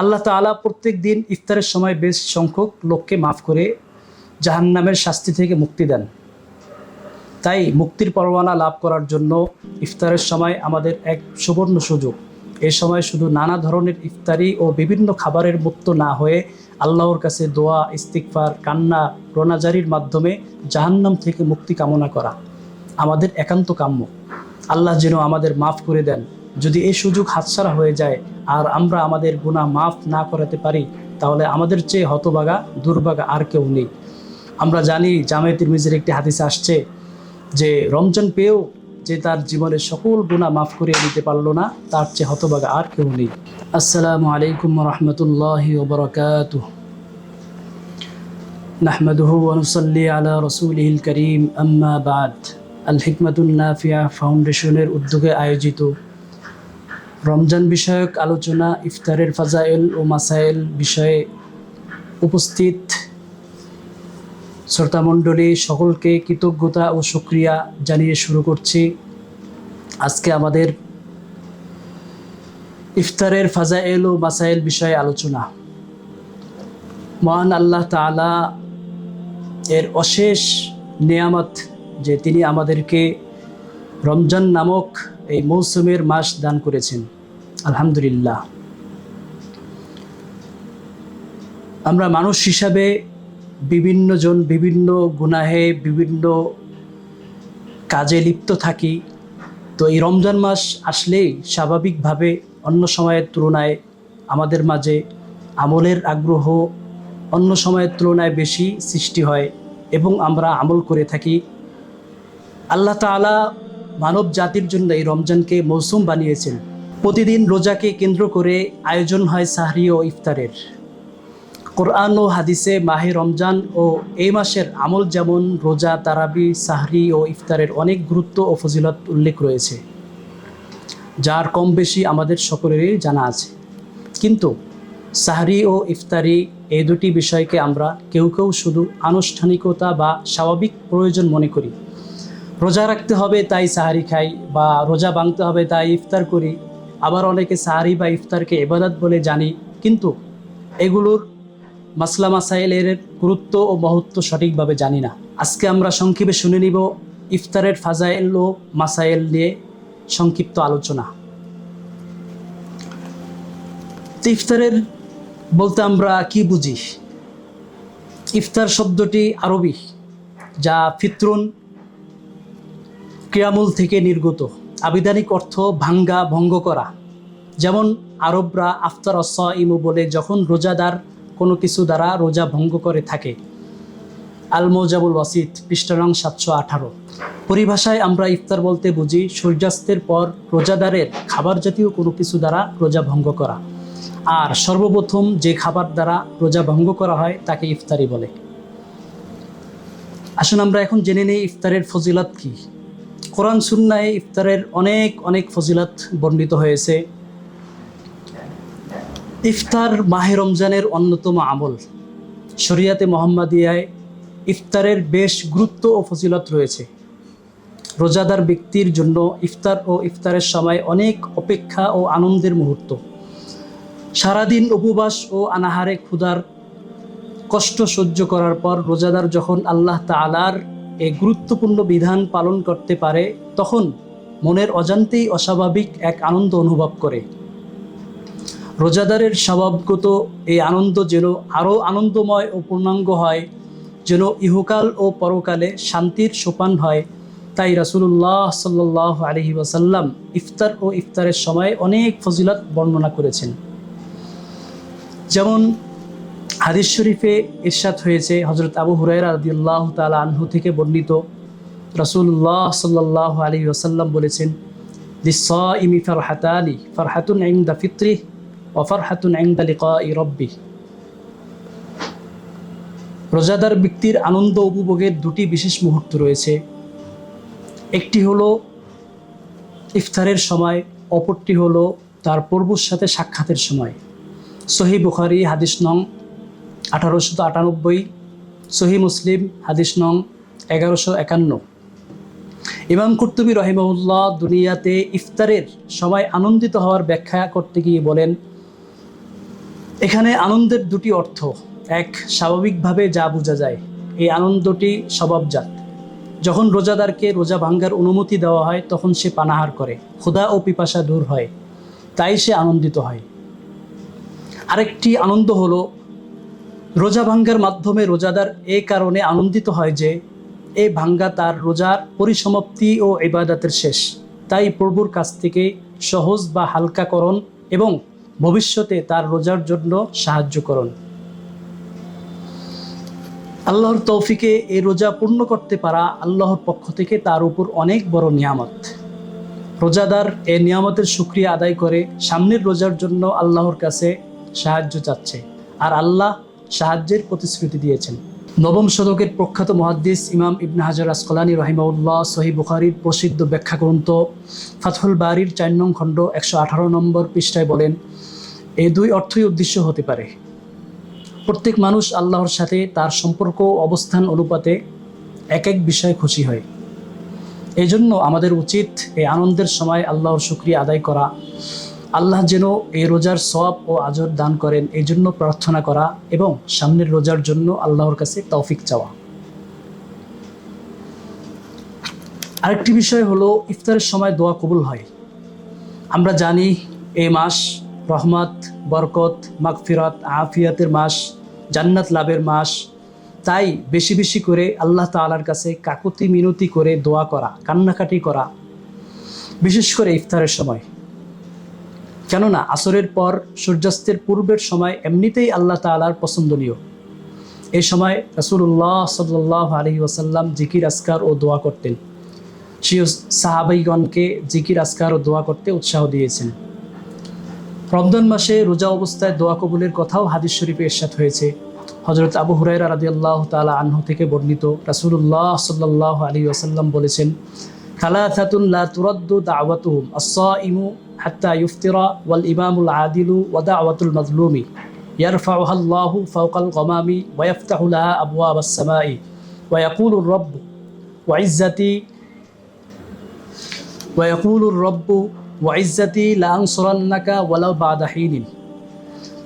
আল্লাহ তাআলা প্রত্যেক দিন ইফতারের সময় বেশ সংখ্যক লোককে মাফ করে জাহান্নামের শাস্তি থেকে মুক্তি দেন। তাই মুক্তির পরোয়ানা লাভ করার জন্য ইফতারের সময় আমাদের এক সুবর্ণ সুযোগ। এই সময় শুধু নানা ধরনের ইফতারি ও বিভিন্ন খাবারের মুক্ত না হয়ে আল্লাহর কাছে দোয়া, ইস্তিগফার, কান্না, রোনাজারির মাধ্যমে জাহান্নাম থেকে মুক্তি কামনা করা আমাদের একান্ত কাম্য। আল্লাহ যেন আমাদের মাফ করে দেন। যদি এই সুযোগ হাতছাড়া হয়ে যায় আর আমরা আমাদের গুনাহ মাফ না করাতে পারি, তাহলে আমাদের চেয়ে হতভাগা, দুর্ভাগা আর কেউ নেই। আমরা জানি জামে তিরমিজির একটি হাদিসে আসছে যে রমজান পেয়েও যে তার জীবনের সকল গুনাহ মাফ করিয়ে দিতে পারলো না, তার চেয়ে হতভাগা আর কেউ নেই। আসসালামু আলাইকুম ওয়া রাহমাতুল্লাহি ওয়া বারাকাতুহু। নাহমাদুহু ওয়া নুসাল্লি আলা রাসূলিহিল কারীম, আম্মা বাদ। আল হিকমাতুন নাফিয়া ফাউন্ডেশনের উদ্যোগে আয়োজিত রমজান বিষয়ক আলোচনা ইফতারের ফাজাইল ও মাসাইল বিষয়ে উপস্থিত শ্রোতামণ্ডলী সকলকে কৃতজ্ঞতা ও শুকরিয়া জানিয়ে শুরু করছি আজকে আমাদের ইফতারের ফাজাইল ও মাসাইল বিষয়ে আলোচনা। মহান আল্লাহ তাআলা এর অশেষ নেয়ামত যে তিনি আমাদেরকে রমজান নামক এই মৌসুমের মাস দান করেছেন, আলহামদুলিল্লাহ। আমরা মানুষ হিসাবে বিভিন্ন জন বিভিন্ন গুনাহে, বিভিন্ন কাজে লিপ্ত থাকি। তো এই রমজান মাস আসলেই স্বাভাবিকভাবে অন্য সময়ের তুলনায় আমাদের মাঝে আমলের আগ্রহ অন্য সময়ের তুলনায় বেশি সৃষ্টি হয় এবং আমরা আমল করে থাকি। আল্লাহ তাআলা মানব জাতির জন্য এই রমজানকে মৌসুম বানিয়েছেন। প্রতিদিন রোজাকে কেন্দ্র করে আয়োজন হয় সাহরি ও ইফতারের। কোরআন ও হাদিসে মাহে রমজান ও এই মাসের আমল যেমন রোজা, তারাবি, সাহরি ও ইফতারের অনেক গুরুত্ব ও ফজিলত উল্লেখ রয়েছে, যার কম বেশি আমাদের সকলেরই জানা আছে। কিন্তু সাহরি ও ইফতারি এই দুটি বিষয়কে আমরা কেউ কেউ শুধু আনুষ্ঠানিকতা বা স্বাভাবিক প্রয়োজন মনে করি। রোজা রাখতে হবে তাই সাহারি খাই, বা রোজা ভাঙতে হবে তাই ইফতার করি। আবার অনেকে সাহারি বা ইফতারকে ইবাদত বলে জানি, কিন্তু এগুলোর মাসলা মাসাইলের গুরুত্ব ও মহত্ব সঠিকভাবে জানি না। আজকে আমরা সংক্ষেপে শুনে নিব ইফতারের ফাজাইল ও মাসাইল নিয়ে সংক্ষিপ্ত আলোচনা। ইফতারের বলতে আমরা কি বুঝি? ইফতার শব্দটি আরবি, যা ফিতরুন ক্রিয়ামূল থেকে নির্গত। আবিধানিক অর্থ ভাঙ্গা, ভঙ্গ করা। যেমন আরবরা আফতার আস-সাইমু বলে যখন রোজাদার কোনো কিছু দ্বারা রোজা ভঙ্গ করে থাকে। আল মুজাবুল ওয়াসিত, পৃষ্ঠা নং 718। পরিভাষায় আমরা ইফতার বলতে বুঝি সূর্যাস্তের পর রোজাদারের খাবার জাতীয় কোনো কিছু দ্বারা রোজা ভঙ্গ করা। আর সর্বপ্রথম যে খাবার দ্বারা রোজা ভঙ্গ করা হয় তাকে ইফতারি বলে। আসুন আমরা এখন জেনে নেই ইফতারের ফজিলত কি। কোরআন সুন্নাহে ইফতারের অনেক অনেক ফজিলত বর্ণিত হয়েছে। ইফতার মাহে রমজানের অন্যতম আমল। শরিয়াতে মুহাম্মাদিয়ায় ইফতারের বেশ গুরুত্ব ও ফজিলত রয়েছে। রোজাদার ব্যক্তির জন্য ইফতার ও ইফতারের সময় অনেক অপেক্ষা ও আনন্দের মুহূর্ত। সারাদিন উপবাস ও অনাহারে ক্ষুধার কষ্ট সহ্য করার পর রোজাদার যখন আল্লাহ তাআলার এই গুরুত্বপূর্ণ বিধান পালন করতে পারে, তখন মনের অজান্তেই অস্বাভাবিক এক আনন্দ অনুভব করে। রোজাদারের স্বভাবগত এই আনন্দ যেন আরও আনন্দময় ও পূর্ণাঙ্গ হয়, যেন ইহকাল ও পরকালে শান্তির সোপান হয়। তাই রাসূলুল্লাহ সাল্লাল্লাহু আলাইহি ওয়াসাল্লাম ইফতার ও ইফতারের সময় অনেক ফজিলত বর্ণনা করেছেন। যেমন হাদিস শরীফে ইরশাদ হয়েছে, হযরত আবু হুরায়রা রাদিয়াল্লাহু তাআলা আনহু থেকে বর্ণিত, রাসূলুল্লাহ সাল্লাল্লাহু আলাইহি ওয়াসাল্লাম বলেছেন, লিস-সাইমি ফারহাতানি, ফারহাতুন ইনদা ফিত্রিহি ওয়া ফারহাতুন ইনদা লিকাই রাব্বিহ। রোজাদার ব্যক্তির আনন্দ উপভোগের দুটি বিশেষ মুহূর্ত রয়েছে। একটি হলো ইফতারের সময়, অপরটি হলো তার প্রভুর সাথে সাক্ষাতের সময়। সহিহ বুখারী হাদিস নং 1898, সহিহ মুসলিম হাদিস নং 1151। ইমাম কুরতুবী রাহিমাহুল্লাহ দুনিয়াতে ইফতারের সময় আনন্দিত হওয়ার ব্যাখ্যা করতে গিয়ে বলেন, এখানে আনন্দের দুটি অর্থ। এক, স্বাভাবিকভাবে যা বোঝা যায়, এই আনন্দটি স্বভাবজাত। যখন রোজাদারকে রোজা ভাঙ্গার অনুমতি দেওয়া হয় তখন সে পানাহার করে, ক্ষুধা ও পিপাসা দূর হয়, তাই সে আনন্দিত হয়। আরেকটি আনন্দ হলো রোজা ভাঙ্গার মাধ্যমে রোজাদার এই কারণে আনন্দিত হয় যে এই ভাঙ্গা তার রোজার পরিসমাপ্তি ও ইবাদতের শেষ, তাই প্রভুর কাছ থেকে সহজ বা হালকাকরণ এবং ভবিষ্যতে তার রোজার জন্য সাহায্যকরণ। আল্লাহর তৌফিকে এই রোজা পূর্ণ করতে পারা আল্লাহর পক্ষ থেকে তার উপর অনেক বড় নিয়ামত। রোজাদার এই নিয়ামতের শুকরিয়া আদায় করে সামনের রোজার জন্য আল্লাহর কাছে সাহায্য চাচ্ছে, আর আল্লাহ সাহায্যের প্রতিশ্রুতি দিয়েছেন। নবম শতকের প্রখ্যাত মুহাদ্দিস ইমাম ইবনে হাজার আসকালানী রাহিমাহুল্লাহ সহিহ বুখারীর প্রসিদ্ধ ব্যাখ্যা গ্রন্থ ফাতহুল বারীর ৪ নং খণ্ড ১১৮ নম্বর পৃষ্ঠায় বলেন, এই দুই অর্থই উদ্দেশ্য হতে পারে। প্রত্যেক মানুষ আল্লাহর সাথে তার সম্পর্ক অবস্থান অনুপাতে এক এক বিষয়ে খুশি হয়। এই জন্য আমাদের উচিত এই আনন্দের সময় আল্লাহর শুকরিয়া আদায় করা, আল্লাহ যেন এই রোজার সওয়াব ও আজর দান করেন এই জন্য প্রার্থনা করা এবং সামনের রোজার জন্য আল্লাহর কাছে তৌফিক চাওয়া। আরেকটি বিষয় হলো ইফতারের সময় দোয়া কবুল হয়। আমরা জানি এই মাস রহমত, বরকত, মাগফিরাত, আফিয়াতের মাস, জান্নাত লাভের মাস। তাই বেশি বেশি করে আল্লাহ তাআলার কাছে কাকুতি মিনতি করে দোয়া করা, কান্নাকাটি করা, বিশেষ করে ইফতারের সময়। কেননা আসরের পর সূর্যাস্তের পূর্বের সময় এমনিতেই আল্লাহ তাআলার পছন্দনীয়। এই সময় রাসূলুল্লাহ সাল্লাল্লাহু আলাইহি ওয়াসাল্লাম জিকির আজকার ও দোয়া করতেন। সেই সাহাবাইগণকে জিকির আজকার ও দোয়া করতে উৎসাহ দিয়েছেন। রমজান মাসে রোজা অবস্থায় দোয়া কবুলের কথাও হাদিস শরীফে ইরশাদ হয়েছে। হযরত আবু হুরায়রা রাদিয়াল্লাহু তাআলা আনহু থেকে বর্ণিত, রাসূলুল্লাহ সাল্লাল্লাহু আলাইহি ওয়াসাল্লাম বলেছেন, সালাসাতুন লা তুরাদ্দু দাওয়াতুহুম আস-সাইমু হাত্তা ইফতিরা ওয়াল ইমামুল আদিলু ওয়া দাওয়াতুল মাজলুমি ইয়ারফাউহা আল্লাহু ফাওকাল গামামি ওয়া ইফতাহু লাহা আবওয়াবাস সামাই ওয়া ইয়াকুলুর রাব্বু ওয়া ইজ্জাতি ওয়া ইজ্জাতি লা আনসুরান্নাকা ওয়ালাউ বা'দা হিনিন।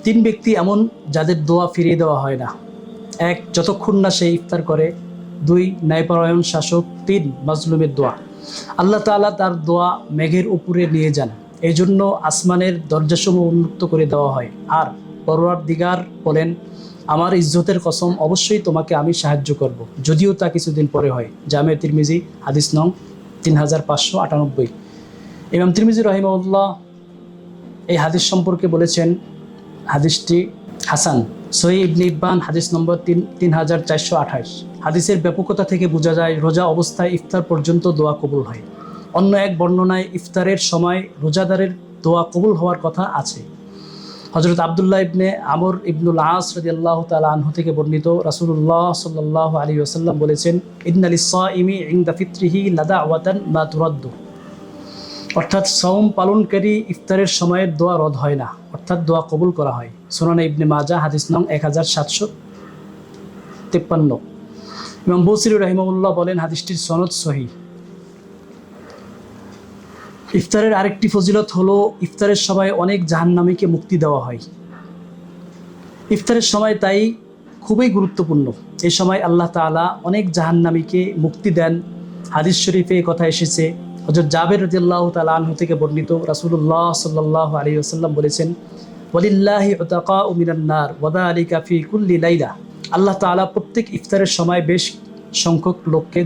3 ব্যক্তি এমন যাদের দোয়া ফিরিয়ে দেওয়া হয় না। 1, যতক্ষণ না সে ইফতার করে। 2, ন্যায়পরায়ণ শাসক। 3, মাজলুমের দোয়া। আল্লাহ তাআলা তার দোয়া মেঘের উপরে নিয়ে যান, এই জন্য আসমানের দরজাসমূহ উন্মুক্ত করে দেওয়া হয়। আর পরওয়ারদিগার বলেন, আমার ইজ্জতের কসম, অবশ্যই তোমাকে আমি সাহায্য করব, যদিও তা কিছুদিন পরে হয়। জামে তিরমিজি হাদিস নং 3598। ইমাম তিরমিজি রাহিমাহুল্লাহ এই হাদিস সম্পর্কে বলেছেন, হাদিসটি হাসান। সহিহ ইবনে ইব্বান হাদিস নম্বর 3428। হাদিসের ব্যাপকতা থেকে বোঝা যায় রোজা অবস্থায় ইফতার পর্যন্ত দোয়া কবুল হয়। অন্য এক বর্ণনায় ইফতারের সময় রোজাদারের দোয়া কবুল হওয়ার কথা আছে। হযরত আব্দুল্লাহ ইবনে আমর ইবনুল আস রাদিয়াল্লাহু তাআলা আনহু থেকে বর্ণিত, রাসূলুল্লাহ সাল্লাল্লাহু আলাইহি ওয়াসাল্লাম বলেছেন, ইন্না লিস-সাইমি ইনদা ফিত্রিহি লাদাওয়াতান মা তুরাদ্দু। অর্থাৎ সাওম পালনকারী ইফতারের সময়ের দোয়া রদ হয় না, অর্থাৎ দোয়া কবুল করা হয়। সুনানে ইবনে মাজাহ হাদিস নং 1753। ইমাম বুসিরি রাহিমাহুল্লাহ বলেন, হাদিসটির সনদ সহিহ। ইফতারের আরেকটি ফজিলত হলো ইফতারের সময় অনেক জাহান্নামীকে মুক্তি দেওয়া হয়। ইফতারের সময় তাই খুবই গুরুত্বপূর্ণ। এই সময় আল্লাহ তাআলা অনেক জাহান্নামীকে মুক্তি দেন। হাদিস শরীফে এই কথা এসেছে। হযরত জাবের রাদিয়াল্লাহু তাআলা আনহু থেকে বর্ণিত, রাসূলুল্লাহ সাল্লাল্লাহু আলাইহি ওয়াসাল্লাম বলেছেন, ওয়ালিল্লাহি উতাকাউ মিনান নার ওয়া যালিকা ফি কুল্লি লাইলা। আল্লাহ তাআলা প্রত্যেক ইফতারের সময় বেশ সংখ্যক লোককে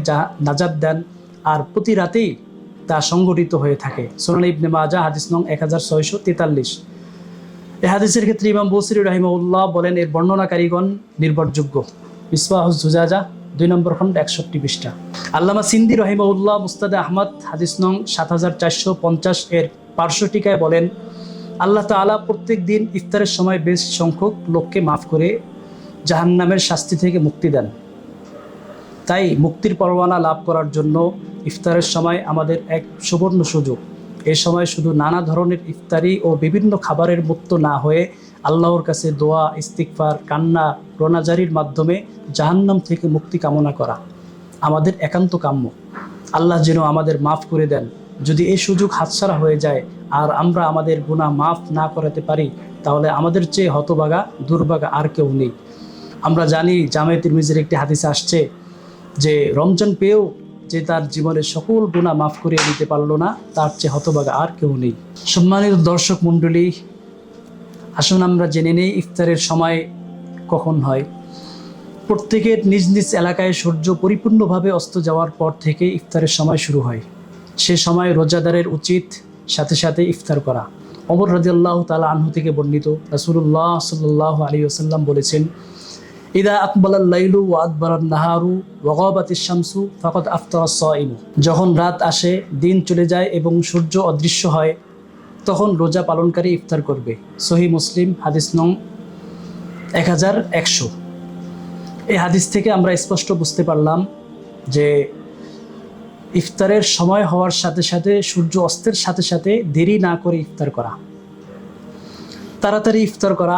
নাজাত দেন, আর প্রতি রাতেই তা সংগঠিত হয়ে থাকে। সুনান ইবনে মাজাহ হাদিস নং 1643। এই হাদিসের ক্ষেত্রে ইমাম বুসিরি রাহিমাহুল্লাহ বলেন, এর বর্ণনাকারীগণ নির্ভরযোগ্য। মিসবাহুজ জুজাজা 2 নম্বর খণ্ড 61 পৃষ্ঠা। আল্লামা সিন্দি রাহিমাহুল্লাহ মুস্তাদে আহমদ হাদিস নং 7450 এর পার্শ্ব টিকায় বলেন, আল্লাহ তাআলা প্রত্যেক দিন ইফতারের সময় বেশ সংখ্যক লোককে মাফ করে জাহান্নামের শাস্তি থেকে মুক্তি দেন। তাই মুক্তির পরওয়ানা লাভ করার জন্য ইফতারের সময় আমাদের এক সুবর্ণ সুযোগ। এই সময় শুধু নানা ধরনের ইফতারি ও বিভিন্ন খাবারের মুক্ত না হয়ে আল্লাহর কাছে দোয়া, ইস্তিগফার, কান্না, রোনাজারির মাধ্যমে জাহান্নাম থেকে মুক্তি কামনা করা আমাদের একান্ত কাম্য। আল্লাহ যেন আমাদের মাফ করে দেন। যদি এই সুযোগ হাতছাড়া হয়ে যায় আর আমরা আমাদের গুনাহ মাফ না করাতে পারি, তাহলে আমাদের চেয়ে হতভাগা দুর্ভাগা আর কেউ নেই। আমরা জানি জামে তিরমিজির একটি হাদিসে আসছে যে রমজান পেয়েও যে তার জীবনের সকল গুনাহ মাফ করিয়ে দিতে পারলো না, তার চেয়ে হতভাগা আর কেউ নেই। সম্মানিত দর্শক মণ্ডলী, আসুন আমরা জেনে নেই ইফতারের সময় কখন হয়। প্রত্যেকের নিজ নিজ এলাকায় সূর্য পরিপূর্ণভাবে অস্ত যাওয়ার পর থেকে ইফতারের সময় শুরু হয়। সে সময় রোজাদারের উচিত সাথে সাথে ইফতার করা। ওমর রাদিয়াল্লাহু তাআলা আনহু থেকে বর্ণিত, রাসূলুল্লাহ সাল্লাল্লাহু আলাইহি ওয়াসাল্লাম বলেছেন, ইদা আকবালাল লাইলু ওয়া আদবারান নাহারু ওয়া গাবাতিশ শামসু ফাকাদ আফতারাস সাইম। যখন রাত আসে, দিন চলে যায় এবং সূর্য অদৃশ্য হয়, তখন রোজা পালনকারী ইফতার করবে। সহিহ মুসলিম, হাদিস নং 1100। এই হাদিস থেকে আমরা স্পষ্ট বুঝতে পারলাম যে ইফতারের সময় হওয়ার সাথে সাথে, সূর্য অস্তের সাথে সাথে দেরি না করে ইফতার করা, তাড়াতাড়ি ইফতার করা,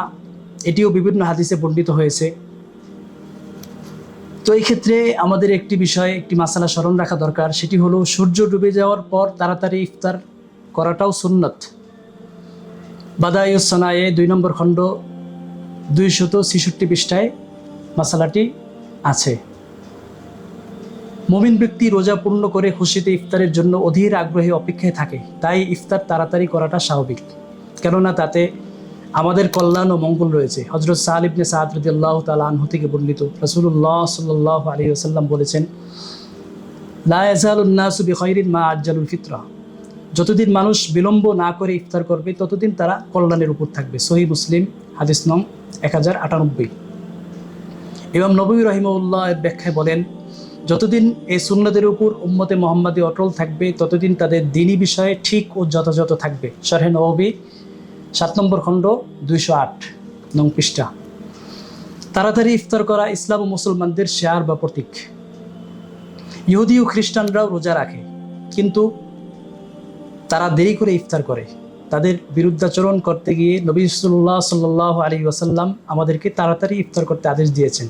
এটিও বিভিন্ন হাদিসে বর্ণিত হয়েছে। তো এই ক্ষেত্রে আমাদের একটি বিষয়, একটি মাসালা স্মরণ রাখা দরকার, সেটি হলো সূর্য ডুবে যাওয়ার পর তাড়াতাড়ি ইফতার করাটাও সুন্নত। বাদায়ুস সানায়ে 2 নম্বর খণ্ড 266 পৃষ্ঠায় মাসালাটি আছে। মুমিন ব্যক্তি রোজা পূর্ণ করে খুশিতে ইফতারের জন্য অধীর আগ্রহে অপেক্ষায় থাকে, তাই ইফতার তাড়াতাড়ি করাটা স্বাভাবিক, কেননা তাতে আমাদের কল্যাণ ও মঙ্গল রয়েছে। হযরত সাহল ইবনে সাদ রাদিয়াল্লাহু তাআলা আনহু থেকে বর্ণিত, রাসূলুল্লাহ সাল্লাল্লাহু আলাইহি ওয়াসাল্লাম বলেছেন, লা ইয়াজালুন নাসু বিখাইরিন মা আজ্জালুল ফিতরা। যতদিন মানুষ বিলম্ব না করে ইফতার করবে ততদিন তারা কল্যাণের উপর থাকবে। সহিহ মুসলিম, হাদিস নং 1098। ইমাম নববী রাহিমাহুল্লাহ এর ব্যাখ্যায় বলেন, যতদিন এই সুন্নতের উপর উম্মতে মুহাম্মাদী অটল থাকবে ততদিন তাদের দ্বীনি বিষয়ে ঠিক ও যথাযথ থাকবে। শরহে নববী 7 নম্বর খণ্ড 208 নং পৃষ্ঠা। তাড়াতাড়ি ইফতার করা ইসলাম ও মুসলমানদের শেয়ার বা প্রতীক। ইহুদি ও খ্রিস্টানরাও রোজা রাখে, কিন্তু তারা দেরি করে ইফতার করে। তাদের বিরুদ্ধাচরণ করতে গিয়ে নবী সাল্লাল্লাহু আলাইহি ওয়াসাল্লাম আমাদেরকে তাড়াতাড়ি ইফতার করতে আদেশ দিয়েছেন।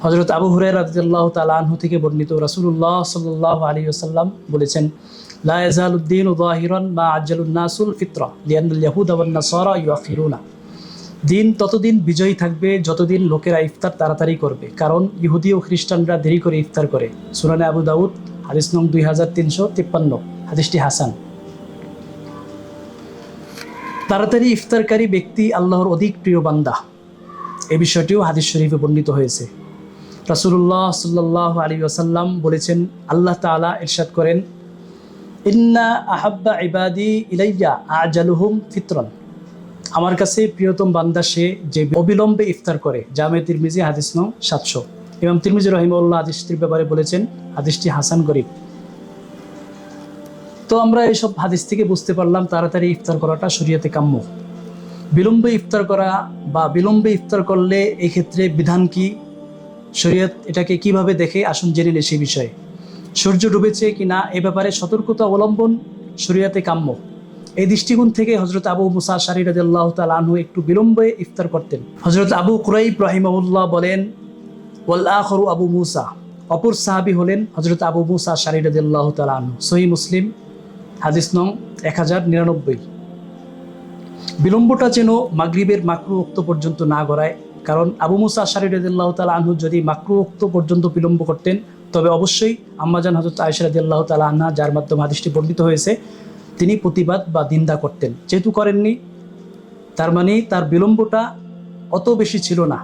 হযরত আবু হুরায়রা রাদিয়াল্লাহু তাআলা আনহু থেকে বর্ণিত, রাসূলুল্লাহ সাল্লাল্লাহু আলাইহি ওয়াসাল্লাম বলেছেন, লা ইয়াজালুদ্দীনু যাহিরান মা আজ্জালুন নাসুল ফিতরা লিআন্নাল ইয়াহুদা ওয়ান নাসারা ইউআখিরুনা। দিন ততদিন বিজয়ী থাকবে যতদিন লোকেরা ইফতার তাড়াতাড়ি করবে, কারণ ইহুদি ও খ্রিস্টানরা দেরি করে ইফতার করে। সুনানে আবু দাউদ, হাদিস নং 2353, হাদিসটি হাসান। তাড়াতাড়ি ইফতারকারী ব্যক্তি আল্লাহর অধিক প্রিয় বান্দা, এ বিষয়টিও হাদিস শরীফে বর্ণিত হয়েছে। রাসূলুল্লাহ সাল্লাল্লাহু আলাইহি ওয়াসাল্লাম বলেছেন, আল্লাহ তাআলা ইরশাদ করেন, ইন্না আহাব্বা ইবাদি ইলাইয়া আজালুহুম ফিতরান। আমার কাছে প্রিয়তম বান্দা সে যে অবিলম্বে ইফতার করে। জামে তিরমিজি, হাদিস নং 700। ইমাম তিরমিজি রাহিমাহুল্লাহ হাদিসটির ব্যাপারে বলেছেন, হাদিসটি হাসান গরীব। তো আমরা এইসব হাদিস থেকে বুঝতে পারলাম তাড়াতাড়ি ইফতার করাটা শরীয়তে কাম্য। বিলম্বে ইফতার করা বা বিলম্বে ইফতার করলে এক্ষেত্রে বিধান কি, শরীয়ত এটাকে কিভাবে দেখে, আসুন জেনে নিই সেই বিষয়ে। সূর্য ডুবেছে কিনা এ ব্যাপারে সতর্কতা অবলম্বন শরীয়তে কাম্য। এই দৃষ্টিকোণ থেকে হযরত আবু মুসা আশআরী রাদিয়াল্লাহু তাআলা আনহু একটু বিলম্বে ইফতার করতেন। হযরত আবু কুরাইব রাহিমাহুল্লাহ বলেন, ওয়াল আখিরু আবু মুসা। অপর সাহাবী হলেন হযরত আবু মুসা আশআরী রাদিয়াল্লাহু তাআলা আনহু। সহিহ মুসলিম, হাদিস নং 1099। বিলম্বটা যেন মাগরিবের মাকরুহ ওয়াক্ত পর্যন্ত না গড়ায়, কারণ আবু মুসা আশআরী রাদিয়াল্লাহু তাআলা আনহু যদি মাকরুহ ওয়াক্ত পর্যন্ত বিলম্ব করতেন তবে অবশ্যই আম্মাজান হযরত আয়েশা রাদিয়াল্লাহু তাআলা আনহা, যার মাধ্যমে হাদিসটি বর্ণিত হয়েছে, তিনি প্রতিবাদ বা নিন্দা করতেন। যেহেতু করেননি, তার মানে তার বিলম্বটা অত বেশি ছিল না।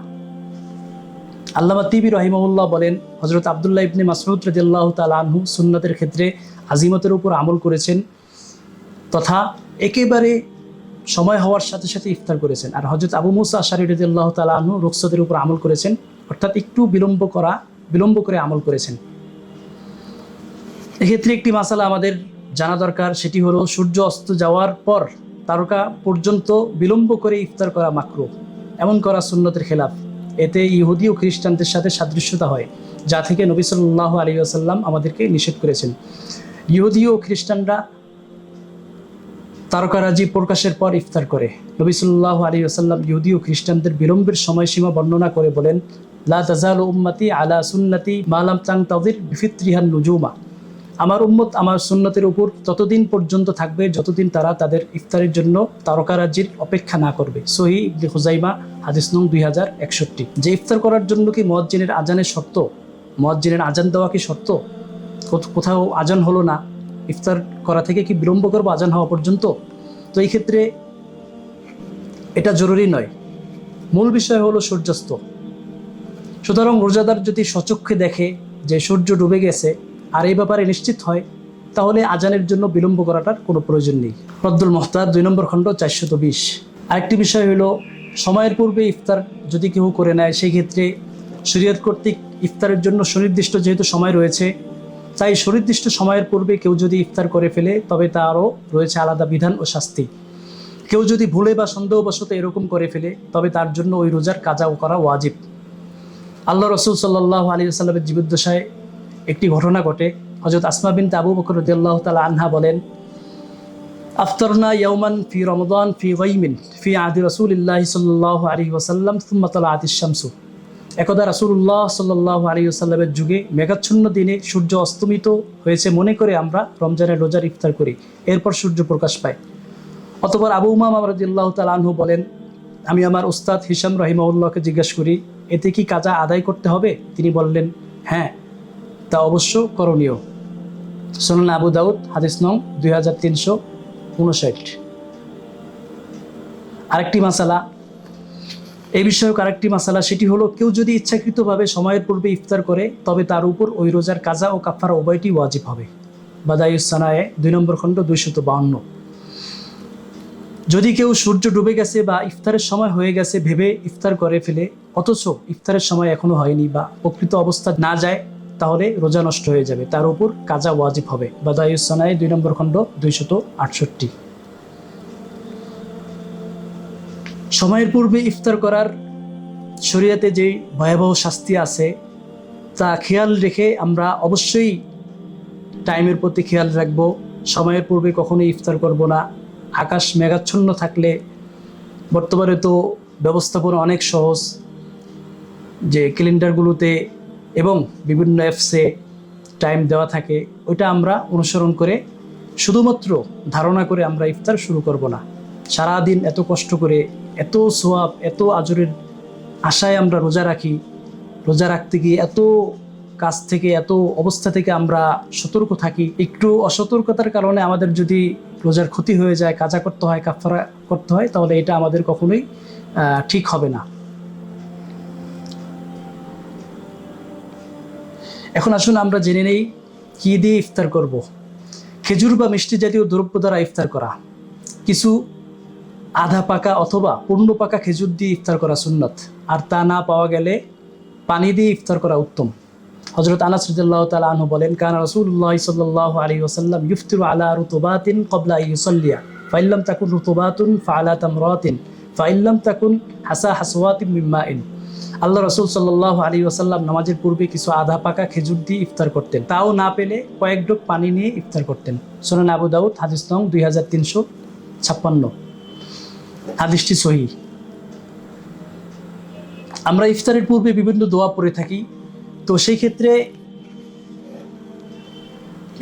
আল্লামা তিবি রাহিমাহুল্লাহ বলেন, হযরত আব্দুল্লাহ ইবনে মাসউদ রাদিয়াল্লাহু তাআলা আনহু সুন্নতের ক্ষেত্রে আজিমতের উপর আমল করেছেন তথা একেবারে সময় হওয়ার সাথে সাথে ইফতার করেছেন। আর হযরত আবু মুসা আশআরী রাদিয়াল্লাহু তাআলা আনহু রুখসতের উপর আমল করেছেন, অর্থাৎ একটু বিলম্ব করে আমল করেছেন। এক্ষেত্রে একটি মাসালা আমাদের জানা দরকার, সেটি হলো সূর্য অস্ত যাওয়ার পর তারকা পর্যন্ত বিলম্ব করে ইফতার করা মাকরুহ, এমন করা সুন্নতের খেলাফ। এতে ইহুদি ও খ্রিস্টানদের সাথে সাদৃশ্যতা হয়, যা থেকে নবী সাল্লাল্লাহু আলাইহি ওয়াসাল্লাম আমাদেরকে নিষেধ করেছেন। ইহুদি ও খ্রিস্টানরা তারকারাজি প্রকাশের পর ইফতার করে। নবী সাল্লাল্লাহু আলাইহি ওয়াসাল্লাম ইহুদি ও খ্রিস্টানদের বিলম্বের সময়সীমা বর্ণনা করে বলেন, লা তাজালু উম্মতি আলা সুন্নতি মা লাম তানতাযির বিফিত্রিহান নুজুমা। আমার উম্মত আমার সুন্নতের উপর ততদিন পর্যন্ত থাকবে যতদিন তারা তাদের ইফতারের জন্য তারকারাজির অপেক্ষা না করবে। সহিহ ইবনে খুজাইমা হাদিস নং 2061। যে ইফতার করার জন্য কি মুয়াজ্জিনের আজানের শর্ত, মুয়াজ্জিনের আজান দেওয়া কি শর্ত? কোথাও আজান হলো না, ইফতার করা থেকে কি বিলম্ব করবো আজান হওয়া পর্যন্ত? তো এই ক্ষেত্রে এটা জরুরি নয়। মূল বিষয় হলো সূর্যাস্ত। সুতরাং রোজাদার যদি সচক্ষে দেখে যে সূর্য ডুবে গেছে আর এই ব্যাপারে নিশ্চিত হয়, তাহলে আজানের জন্য বিলম্ব করাটার কোনো প্রয়োজন নেই। রদ্দুল মুহতার 2 নম্বর খণ্ড 420। আরেকটি বিষয় হলো সময়ের পূর্বে ইফতার যদি কেউ করে নেয়, সেই ক্ষেত্রে শরীয়ত কর্তৃক ইফতারের জন্য সুনির্দিষ্ট যেহেতু সময় রয়েছে, তাই সুনির্দিষ্ট সময়ের পূর্বে কেউ যদি ইফতার করে ফেলে তবে তারও রয়েছে আলাদা বিধান ও শাস্তি। কেউ যদি ভুলে বা সন্দেহবশত এরকম করে ফেলে তবে তার জন্য ওই রোজার কাজা করা ওয়াজিব। আল্লাহ রসুল সাল্লাল্লাহু আলাইহি ওয়াসাল্লামের জীবদ্দশায় একটি ঘটনা ঘটে। হযরত আসমা বিনতে আবু বকর রাদিয়াল্লাহু তাআলা আনহা বলেন, আফতারনা ইয়াওমান ফি রমাদান ফি গাইমিন ফি আহদি রাসূলিল্লাহি সাল্লাল্লাহু আলাইহি ওয়াসাল্লাম সুম্মা তালাআতিশ শামসু। একদা রাসূলুল্লাহ সাল্লাল্লাহু আলাইহি ওয়াসাল্লামের যুগে মেঘাচ্ছন্ন দিনে সূর্য অস্তমিত হয়েছে মনে করে আমরা রমজানের রোজার ইফতার করি, এরপর সূর্য প্রকাশ পায়। অতঃপর আবু উমামা রাদিয়াল্লাহু তাআলা আনহু বলেন, আমি আমার উস্তাদ হিশাম রাহিমাহুল্লাহকে জিজ্ঞেস করি, এতে কি কাজা আদায় করতে হবে? তিনি বললেন, হ্যাঁ, তা অবশ্য করণীয়। সুনান আবু দাউদ হাদিস নং 2359। আরেকটি মাসালা, এই বিষয়ক আরেকটি মাসালা, সেটি হলো কেউ যদি ইচ্ছাকৃতভাবে সময়ের পূর্বে ইফতার করে তবে তার উপর ওই রোজার কাজা ও কাফারা উভয়টি ওয়াজিব হবে। বাদাইউস সানায়ে 2 নম্বর খণ্ড 252। যদি কেউ সূর্য ডুবে গেছে বা ইফতারের সময় হয়ে গেছে ভেবে ইফতার করে ফেলে অথচ ইফতারের সময় এখনো হয়নি বা প্রকৃত অবস্থা না যায়, তাহলে রোজা নষ্ট হয়ে যাবে, তার উপর কাজা ওয়াজিব হবে। বাদাইউস সানায়ে 2 নম্বর খণ্ড 268। সময়ের পূর্বে ইফতার করার শরীয়তে যে ভয়াবহ শাস্তি আছে তা খেয়াল রেখে আমরা অবশ্যই টাইমের প্রতি খেয়াল রাখব। সময়ের পূর্বে কখনোই ইফতার করব না। আকাশ মেঘাচ্ছন্ন থাকলে, বর্তমানে তো ব্যবস্থাপনা অনেক সহজ, যে ক্যালেন্ডারগুলোতে এবং বিভিন্ন অ্যাপসে টাইম দেওয়া থাকে, ওইটা আমরা অনুসরণ করে শুধুমাত্র ধারণা করে আমরা ইফতার শুরু করব না। সারাদিন এত কষ্ট করে, এত সোয়াব, এত আজরের আশায় আমরা রোজা রাখি, রোজা রাখতে গিয়ে এত কাজ থেকে, এত অবস্থা থেকে আমরা সতর্ক থাকি। একটু অসতর্কতার কারণে আমাদের যদি রোজার ক্ষতি হয়ে যায়, কাজা করতে হয়, কাফারা করতে হয়, তাহলে এটা আমাদের কখনোই ঠিক হবে না। এখন আসুন আমরা জেনে নেই কী দিয়ে ইফতার করব। খেজুর বা মিষ্টি জাতীয় দ্রব্য দ্বারা ইফতার করা। কিছু আধা পাকা অথবা পূর্ণ পাকা খেজুর দিয়ে ইফতার করা সুন্নত, আর তা না পাওয়া গেলে পানি দিয়ে ইফতার করা উত্তম। হযরত আনাস রাদিয়াল্লাহু তাআলা আনহু বলেন, কানা রাসূলুল্লাহ সাল্লাল্লাহু আলাইহি ওয়াসাল্লাম ইফতিরু আলা রুতুবাতিন ক্বাবলা আন ইউসাল্লিয়া ফাইল্লাম তাকুন রুতুবাতুন ফাআলা তামরাতিন ফাইল্লাম তাকুন হাসা হাসওয়াতিন মিন মাইন। আল্লাহ রাসূল সাল্লাল্লাহু আলাইহি ওয়াসাল্লাম নামাজের পূর্বে কিছু আধা পাকা খেজুর দিয়ে ইফতার করতেন, তাও না পেলে কয়েক ঢোক পানি নিয়ে ইফতার করতেন। সুনান আবু দাউদ হাদিস নং 2356। হাদিসটি সহিহ। আমরা ইফতারের পূর্বে বিভিন্ন দোয়া পড়ে থাকি, তো সেই ক্ষেত্রে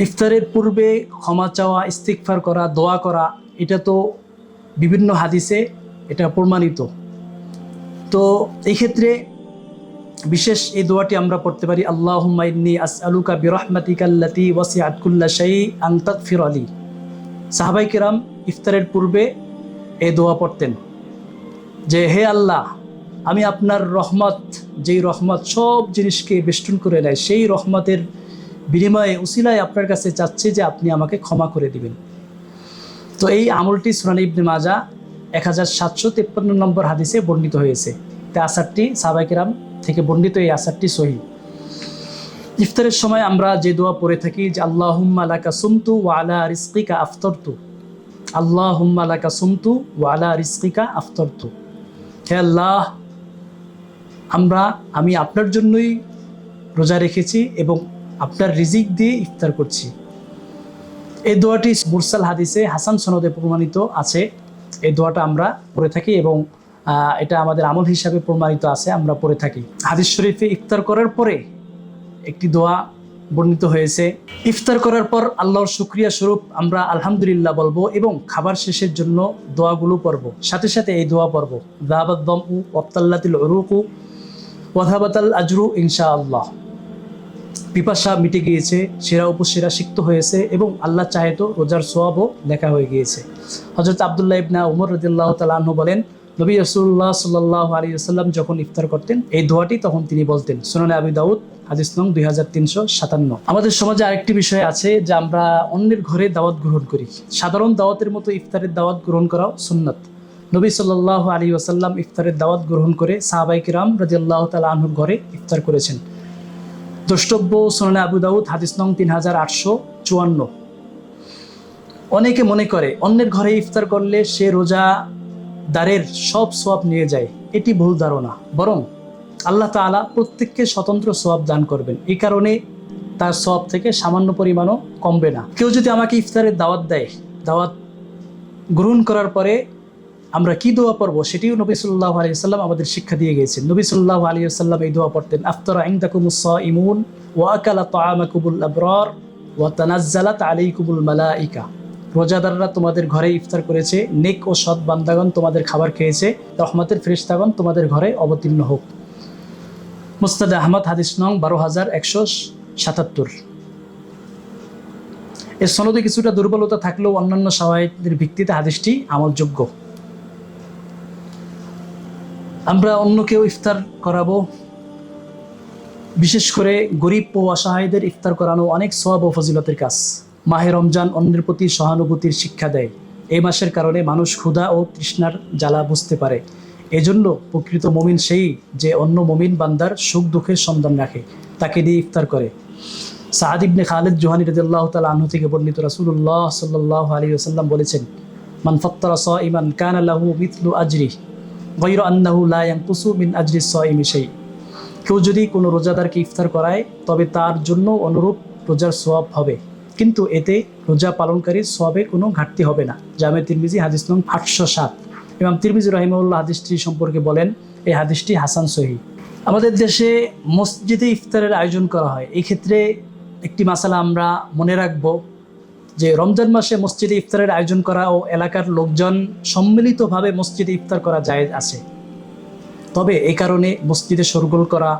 ইফতারের পূর্বে ক্ষমা চাওয়া, ইস্তিগফার করা, দোয়া করা, এটা তো বিভিন্ন হাদিসে এটা প্রমাণিত। তো এই ক্ষেত্রে বিশেষ এই দোয়াটি আমরা পড়তে পারি, আল্লাহুম্মা ইন্নী আসআলুকা বিরহমাতিকাল্লাতী ওয়াসিআত কুল্লা শাই আন তাগফির লি। সাহাবায়ে কেরাম ইফতারের পূর্বে এই দোয়া পড়তেন যে, হে আল্লাহ, আমি আপনার রহমত, যেই রহমত সব জিনিসকে বেষ্টন করে নেয়, সেই রহমতের বিনিময়ে উসিলায় আপনার কাছে চাচ্ছি যে আপনি আমাকে ক্ষমা করে দিবেন। তো এই আমলটি সুনান ইবনে মাজাহ 1753 নম্বর হাদিসে বর্ণিত হয়েছে। তাই আসারটি সাহাবায়ে কেরাম থেকে বর্ণিত, এই আসারটি সহিহ। ইফতারের সময় আমরা যে দোয়া পড়ে থাকি যে, আল্লাহুম্মা লাকা সুমতু ওয়া আলা রিজকিকা আফতারতু, আল্লাহুম্মা লাকা সুমতু ওয়া আলা রিজকিকা আফতারতু। হে আল্লাহ, আমি আপনার জন্যই রোজা রেখেছি এবং আপনার রিজিক দিয়ে ইফতার করছি। এই দোয়াটি মুরসাল হাদিসে হাসান সনদে প্রমাণিত আছে। এই দোয়াটা আমরা পড়ে থাকি এবং এটা আমাদের আমল হিসাবে প্রমাণিত আছে, আমরা পড়ে থাকি। হাদিস শরীফে ইফতার করার পরে একটি দোয়া বর্ণিত হয়েছে, ইফতার করার পর আল্লাহর শুকরিয়া স্বরূপ আমরা আলহামদুলিল্লাহ বলবো এবং খাবার শেষের জন্য দোয়াগুলো পড়ব। সাথে সাথে এই দোয়া পড়ব, যাহাবাদ দামউ ওয়াবতাল্লাতিল উরুকু ওয়াথাবাতাল আজরু ইনশাআল্লাহ। পিপাসা মিটে গিয়েছে, সেরা উপসেরা সিক্ত হয়েছে এবং আল্লাহ চাহে তো রোজার সোয়াবও লেখা হয়ে গিয়েছে। হযরত আব্দুল্লাহ ইবনে উমর রাদিয়াল্লাহু তাআলা আনহু বলেন, নবী রাসূলুল্লাহ সাল্লাল্লাহু আলাইহি ওয়াসাল্লাম যখন ইফতার করতেন এই দোয়াটি তখন তিনি বলতেন। সুনানে আবি দাউদ হাদিস নং 2357। আমাদের সমাজে আরেকটি বিষয় আছে যে আমরা অন্যের ঘরে দাওয়াত গ্রহণ করি। সাধারণ দাওয়াতের মতো ইফতারের দাওয়াত গ্রহণ করাও সুন্নাত। নবী সাল্লাল্লাহু আলাইহি ওয়াসাল্লাম ইফতারের দাওয়াত গ্রহণ করে সাহাবায়ে কিরাম রাদিয়াল্লাহু তাআলা আনহুর ঘরে ইফতার করেছেন। দ্রষ্টব্য সুনানে আবু দাউদ হাদিস নং 3854। অনেকে মনে করে অন্যের ঘরে ইফতার করলে সে রোজাদারের সব সওয়াব নিয়ে যায়। এটি ভুল ধারণা, বরং আল্লাহ তাআলা প্রত্যেককে স্বতন্ত্র সওয়াব দান করবেন। এই কারণে তার সওয়াব থেকে সামান্য পরিমাণও কমবে না। কেউ যদি আমাকে ইফতারের দাওয়াত দেয়, দাওয়াত গ্রহণ করার পরে আমরা কি দোয়া পড়বো সেটিও নবী সাল্লাল্লাহু আলাইহি ওয়াসাল্লাম আমাদের শিক্ষা দিয়ে গিয়েছেন। নবী সাল্লাল্লাহু আলাইহি ওয়াসাল্লাম এই দোয়া পড়তেন, আফতারা ইনদাকুমুস সাইমুন ওয়া আকালা তাআমাকুমুল আবরার ওয়া তানাজ্জালাত আলাইকুমুল মালাইকা। রোজাদাররা তোমাদের ঘরে ইফতার করেছে, নেক ও সৎ বান্দাগণ তোমাদের খাবার খেয়েছে, রহমতের ফেরেশতাগণ তোমাদের ঘরে অবতীর্ণ হোক। মুসনাদ আহমদ হাদিস নং 12177। এর সনদে কিছুটা দুর্বলতা থাকলেও অন্যান্য শাওয়াহিদের ভিত্তিতে হাদিসটি আমলযোগ্য। আমরা অন্যকেও ইফতার করাবো, বিশেষ করে গরিব ও অসহায়দের ইফতার করানো অনেক সওয়াব ও ফজিলতের কাজ। মাহে রমজান অন্যের প্রতি সহানুভূতির শিক্ষা দেয়। এই মাসের কারণে মানুষ ক্ষুধা ও তৃষ্ণার জ্বালা বুঝতে পারে। এজন্য প্রকৃত মুমিন সেই যে অন্য মুমিন বান্দার সুখ দুঃখের সন্ধান রাখে, তাকে দিয়ে ইফতার করে। সাআদ ইবনে খালিদ জুহানী রাদিয়াল্লাহু তাআলা আনহু থেকে বর্ণিত, রাসূলুল্লাহ সাল্লাল্লাহু আলাইহি ওয়াসাল্লাম বলেছেন, মান ফাত্তারা সাইমান কানা লাহু মিথলু আজরি গায়রা আন্নাহু লা ইয়ানকুসু মিন আজরি সাইমি শাই। কেউ যদি কোনো রোজাদারকে ইফতার করায় তবে তার জন্য অনুরূপ রোজার সওয়াব হবে, কিন্তু এতে রোজা পালনকারীর সওয়াবে কোনো ঘাটতি হবে না। জামে তিরমিজি হাদিস নং 807। ইমাম তিরমিজি রাহিমাহুল্লাহ হাদিসটি সম্পর্কে বলেন, এই হাদিসটি হাসান সহিহ। আমাদের দেশে মসজিদে ইফতারের আয়োজন করা হয়। এই ক্ষেত্রে একটি মাসালা আমরা মনে রাখব যে রমজান মাসে মসজিদে ইফতারের আয়োজন করা ও এলাকার লোকজন সম্মিলিতভাবে মসজিদে ইফতার করা জায়েজ আছে। তবে এই কারণে মসজিদে শোরগোল করা,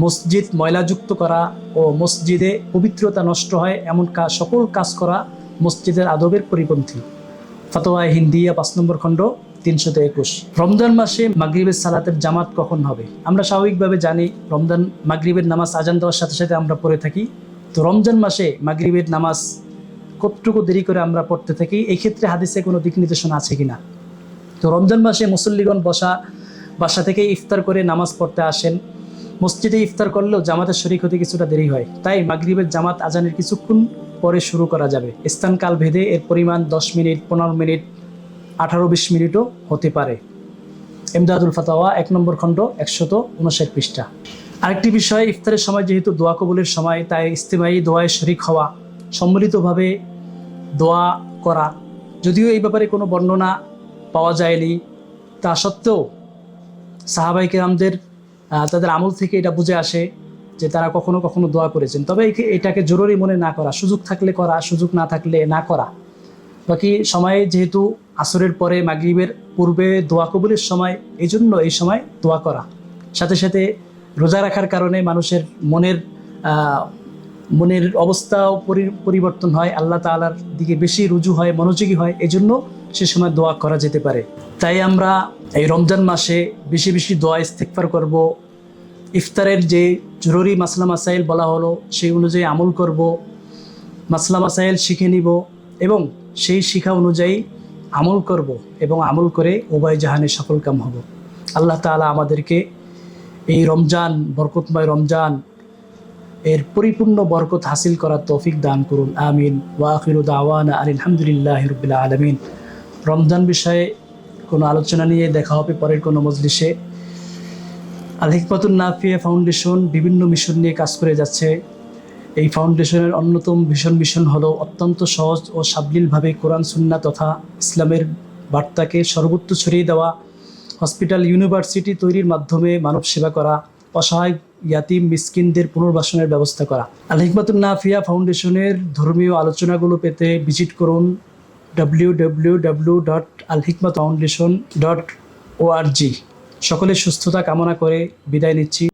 মসজিদ ময়লাযুক্ত করা ও মসজিদে পবিত্রতা নষ্ট হয় এমন সকল কাজ করা মসজিদের আদবের পরিপন্থী। ফাতোয়া হিন্দিয়া 5 নম্বর খণ্ড 321। রমজান মাসে মাগরিবের সালাতের জামাত কখন হবে? আমরা স্বাভাবিকভাবে জানি রমজান মাগরিবের নামাজ আজান দেওয়ার সাথে সাথে আমরা পড়ে থাকি। তো রমজান মাসে মাগরিবের নামাজ কতটুকু দেরি করে আমরা পড়তে থাকি, এই ক্ষেত্রে হাদিসে কোনো দিক নির্দেশনা আছে কিনা? তো রমজান মাসে মুসল্লিগণ বাসা থেকে ইফতার করে নামাজ পড়তে আসেন। মসজিদে ইফতার করলেও জামাতের শরীক হতে কিছুটা দেরি হয়, তাই মাগরিবের জামাত আজানের কিছুক্ষণ পরে শুরু করা যাবে। স্থানকাল ভেদে এর পরিমাণ 10 মিনিট, 15 মিনিট, 18-20 মিনিটও হতে পারে। ইমদাদুল ফাতাওয়া 1 নম্বর খণ্ড 159 পৃষ্ঠা। আরেকটি বিষয়, ইফতারের সময় যেহেতু দোয়া কবুলের সময়, তাই ইস্তেমাই দোয়ায় শরীক হওয়া, সম্মিলিতভাবে দোয়া করা। যদিও এই ব্যাপারে কোনো বর্ণনা পাওয়া যায়নি, তা সত্ত্বেও সাহাবায়ে কেরামদের তাদের আমল থেকে এটা বুঝে আসে যে তারা কখনো কখনো দোয়া করেছেন। তবে এটাকে জরুরি মনে না করা, সুযোগ থাকলে করা, সুযোগ না থাকলে না করা। বাকি সময়ে যেহেতু আসরের পরে মাগরিবের পূর্বে দোয়া কবুলের সময়, এই জন্য এই সময় দোয়া করা। সাথে সাথে রোজা রাখার কারণে মানুষের মনের অবস্থাও পরিবর্তন হয়, আল্লাহ তাআলার দিকে বেশি রুজু হয়, মনোযোগী হয়, এই জন্য সে সময় দোয়া করা যেতে পারে। তাই আমরা এই রমজান মাসে বেশি বেশি দোয়া ইস্তেগফার করব। ইফতারের যে জরুরি মাসলা মাসাইল বলা হলো সেই অনুযায়ী আমল করব, মাসলা মাসাইল শিখে নিব এবং সেই শিখা অনুযায়ী আমল করব এবং আমল করে উভয় জাহানে সফল কাম হব। আল্লাহ তাআলা আমাদেরকে এই রমজান, বরকতময় রমজান এর পরিপূর্ণ বরকত হাসিল করার তৌফিক দান করুন, আমিন। ওয়া আখিরু দাওয়ানা আলহামদুলিল্লাহি রাব্বিল আলামিন। রমজান বিষয়ে কোনো আলোচনা নিয়ে দেখা হবে পরের কোনো মজলিসে। আল হিকমাতুন নাফিয়া ফাউন্ডেশন বিভিন্ন মিশন নিয়ে কাজ করে যাচ্ছে। এই ফাউন্ডেশনের অন্যতম মিশন হলো অত্যন্ত সহজ ও সাবলীলভাবে কোরআন সুন্নাহ তথা ইসলামের বার্তাকে সর্বত্র ছড়িয়ে দেওয়া, হসপিটাল ইউনিভার্সিটি তৈরির মাধ্যমে মানব সেবা করা, অসহায় ইয়াতিম মিসকিনদের পুনর্বাসনের ব্যবস্থা করা। আল হিকমাতুন নাফিয়া ফাউন্ডেশনের ধর্মীয় আলোচনাগুলো পেতে ভিজিট করুন www.alhikmatfoundation.org। সকলের সুস্থতা কামনা করে বিদায় নিচ্ছি।